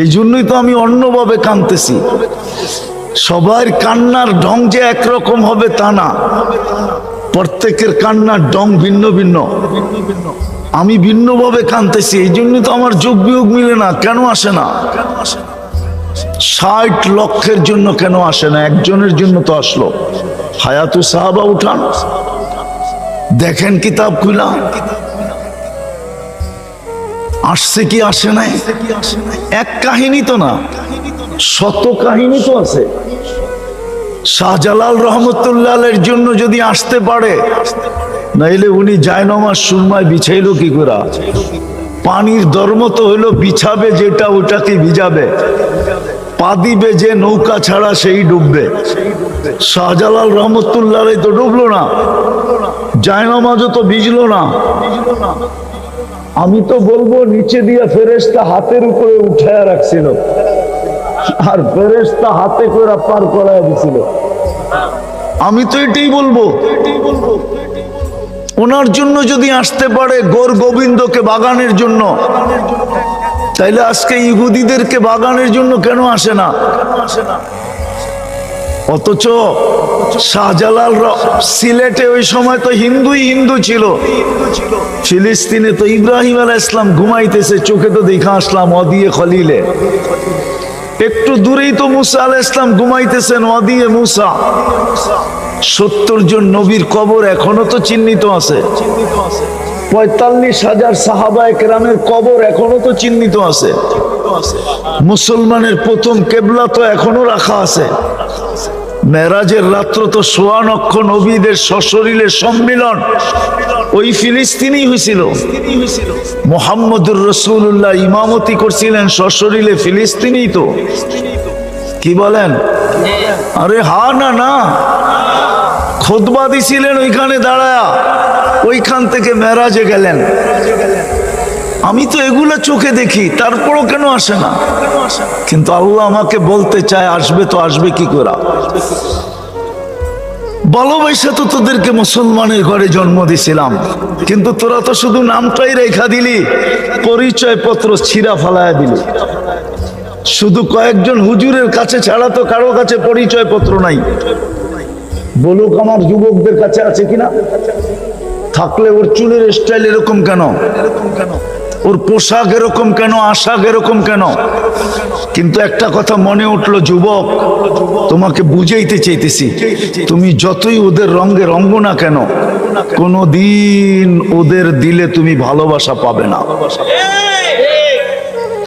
এই জন্যই তো আমি অন্যভাবে কাঁদতেছি। সবার কান্নার ঢং যে একরকম হবে তা না, প্রত্যেকের কান্নার ঢং ভিন্ন ভিন্ন। আমি ভিন্নভাবে কাঁদতেছি, এই জন্যই তো আমার যোগ বিয়োগ মিলে না। কেন আসে না? 60 লক্ষের জন্য কেন আসে না? একজনের জন্য তো আসলো। হায়াতু সাহাবা উঠান, দেখেন কিতাব খুলা, আসছে কি আসে নাই? এক কাহিনী তো না, শত কাহিনী তো আছে। শাহজালাল রহমতুল্লাহের জন্য যদি আসতে পারে, নাইলে উনি জায়নামাজ সুরমায় বিছাইলো কি করে? পানির ধর্ম তো হইলো বিছাবে যেটা ওটাকে ভিজাবে, পা দিবে যে নৌকা ছাড়া সেই ডুববে। শাহজালাল রহমতুল্লাহ তো ডুবলো না, জায়নামাজও তো ভিজলো না। আমি তো বলবো নিচে দিয়া ফেরেশতা হাতের উপরে উঠায়া রাখছিল, আর ফেরেশতা হাতে করে পার করায় দিছিল। আমি তো এটাই বলবো, ওনার জন্য যদি আসতে পারে গৌর গোবিন্দকে বাগানের জন্য, তাইলে আজকে ইহুদিদেরকে বাগানের জন্য কেন আসে না? অথচ শাহজালাল সিলেটে ওই সময় তো হিন্দুই হিন্দু ছিল, ফিলিস্তিনে তো ইব্রাহিম আলাইহিস সালাম ঘুমাইতেছে, চোখে তো দেখা আসলাম ওয়াদিয়ে খলিলে। একটু দূরেই তো মুসা আলাইহিস সালাম ঘুমাইতেছেন ওয়াদিয়ে মুসা। 70 জন নবীর কবর এখনো তো চিহ্নিত আছে। 45,000 সাহাবায়ে কেরামের কবর এখনো তো চিহ্নিত আছে। মুসলমানের প্রথম কেবলা তো এখনো রাখা আছে। মেরাজের রাত্র তো 1.25 লক্ষ নবীদের সশরীরে সম্মিলন ওই ফিলিস্তিনেই হয়েছিল। মুহাম্মদুর রাসূলুল্লাহ ইমামতি করছিলেন সশরীরে ফিলিস্তিনেই তো। কি বলেন? আরে হা না না, খুতবা দিছিলেন ওইখানে দাঁড়ায়া, ওইখান থেকে মেরাজে গেলেন। আমি তো এগুলো চোখে দেখি, তারপরও কেন আসে না? কিন্তু আল্লাহ আমাকে বলতে চায় আসবে, তো আসবে কি করে? ভালোবাসা তো তোদেরকে মুসলমানের ঘরে জন্ম দিছিলাম, কিন্তু তোরা তো শুধু নামটাই রেখা দিলি, পরিচয় পত্র ছিঁড়া ফালায়া দিলি। শুধু কয়েকজন হুজুরের কাছে ছাড়া তো কারো কাছে পরিচয় পত্র নাই। বলুক আমার যুবকদের কাছে আছে কিনা? থাকলে ওর চুলের স্টাইল এরকম কেন? ওর পোশাক এরকম কেন? আশাক এরকম কেন? কিন্তু একটা কথা মনে উঠলো, যুবক, তোমাকে বুঝাইতে চাইতেছি, তুমি যতই ওদের রঙে রঙ্গ না কেন, কোনোদিন ওদের দিলে তুমি ভালোবাসা পাবে না।